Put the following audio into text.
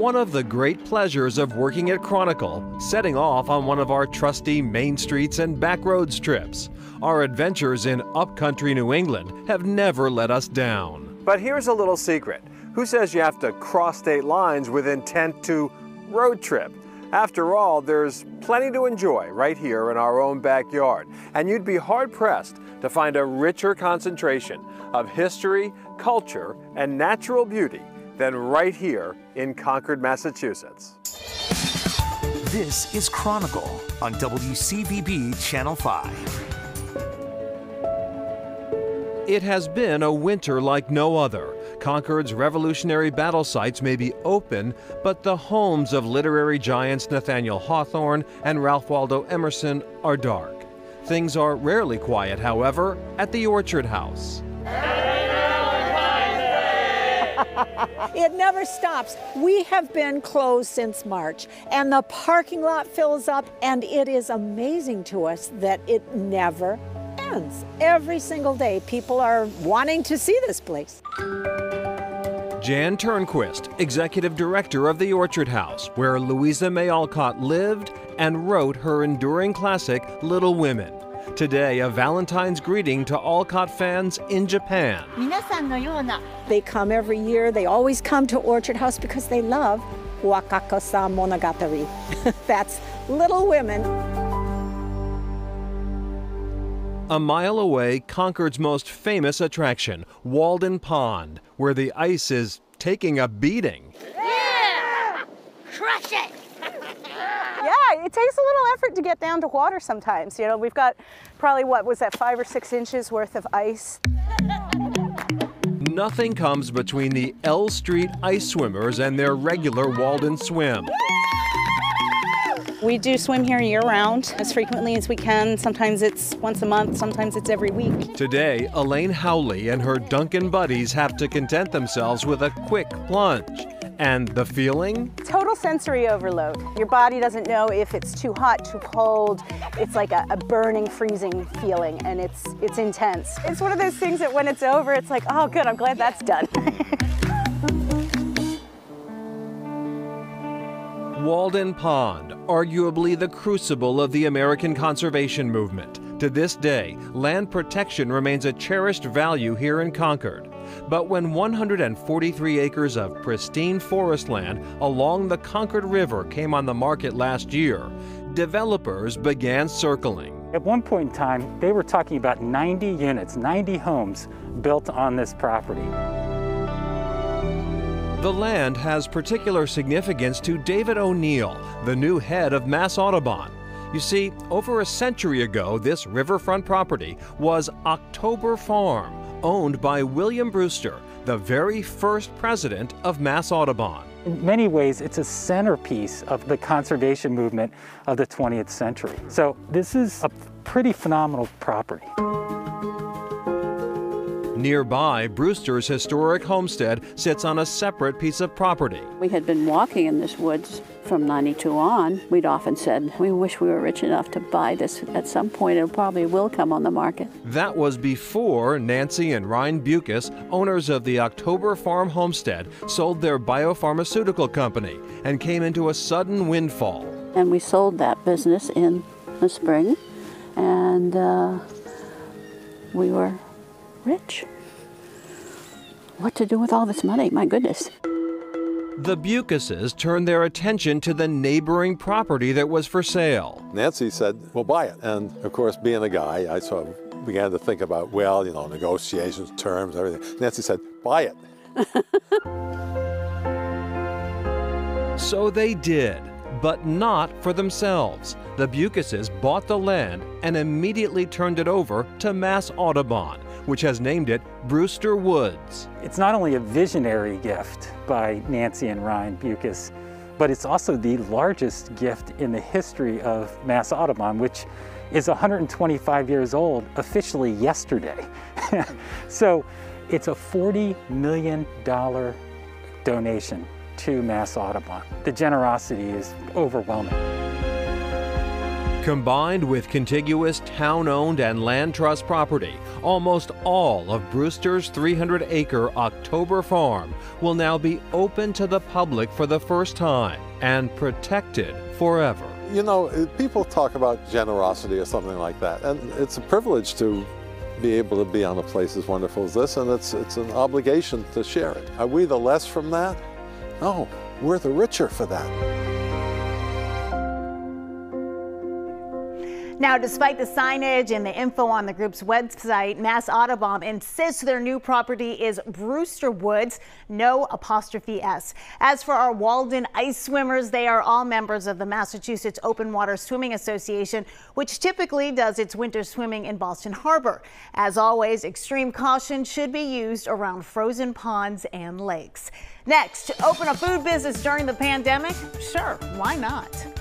one of the great pleasures of working at Chronicle, setting off on one of our trusty main streets and back roads trips. Our adventures in upcountry New England have never let us down. But here's a little secret. Who says you have to cross state lines with intent to road trip? After all, there's plenty to enjoy right here in our own backyard, and you'd be hard-pressed to find a richer concentration of history, culture, and natural beauty than right here in Concord, Massachusetts. This is Chronicle on WCVB Channel 5. It has been a winter like no other. Concord's Revolutionary battle sites may be open, but the homes of literary giants Nathaniel Hawthorne and Ralph Waldo Emerson are dark. Things are rarely quiet, however, at the Orchard House. It never stops. We have been closed since March, and the parking lot fills up, and it is amazing to us that it never ends. Every single day, people are wanting to see this place. Jan Turnquist, executive director of the Orchard House, where Louisa May Alcott lived and wrote her enduring classic, Little Women. Today, a Valentine's greeting to Alcott fans in Japan. They come every year. They always come to Orchard House because they love Wakako-san Monogatari. That's Little Women. A mile away, Concord's most famous attraction, Walden Pond, where the ice is taking a beating. Yeah! Crush it! Yeah, it takes a little effort to get down to water sometimes. You know, we've got probably, what was that, 5 or 6 inches worth of ice. Nothing comes between the L Street ice swimmers and their regular Walden swim. We do swim here year-round as frequently as we can. Sometimes it's once a month, sometimes it's every week. Today, Elaine Howley and her Duncan buddies have to content themselves with a quick plunge. And the feeling? Total sensory overload. Your body doesn't know if it's too hot, too cold. It's like a burning, freezing feeling, and it's intense. It's one of those things that when it's over, it's like, oh good, I'm glad that's done. Walden Pond, arguably the crucible of the American conservation movement. To this day, land protection remains a cherished value here in Concord. But when 143 acres of pristine forest land along the Concord River came on the market last year, developers began circling. At one point in time, they were talking about 90 units, 90 homes built on this property. The land has particular significance to David O'Neill, the new head of Mass Audubon. You see, over a century ago, this riverfront property was October Farm, owned by William Brewster, the very first president of Mass Audubon. In many ways, it's a centerpiece of the conservation movement of the 20th century. So this is a pretty phenomenal property. Nearby, Brewster's historic homestead sits on a separate piece of property. We had been walking in this woods from 92 on. We'd often said, we wish we were rich enough to buy this at some point. It probably will come on the market. That was before Nancy and Ryan Bucas, owners of the October Farm Homestead, sold their biopharmaceutical company and came into a sudden windfall. And we sold that business in the spring, and we were rich. What to do with all this money? My goodness. The Bucases turned their attention to the neighboring property that was for sale. Nancy said, well, buy it. And of course, being a guy, I sort of began to think about, well, you know, negotiations, terms, everything. Nancy said, buy it. So they did, but not for themselves. The Bucases bought the land and immediately turned it over to Mass Audubon, which has named it Brewster Woods. It's not only a visionary gift by Nancy and Ryan Bucas, but it's also the largest gift in the history of Mass Audubon, which is 125 years old officially yesterday. So it's a $40 million donation to Mass Audubon. The generosity is overwhelming. Combined with contiguous town-owned and land trust property, almost all of Brewster's 300-acre October Farm will now be open to the public for the first time and protected forever. You know, people talk about generosity or something like that, and it's a privilege to be able to be on a place as wonderful as this, and it's an obligation to share it. Are we the less from that? No, we're the richer for that. Now, despite the signage and the info on the group's website, Mass Audubon insists their new property is Brewster Woods, no apostrophe S. As for our Walden ice swimmers, they are all members of the Massachusetts Open Water Swimming Association, which typically does its winter swimming in Boston Harbor. As always, extreme caution should be used around frozen ponds and lakes. Next, open a food business during the pandemic? Sure, why not?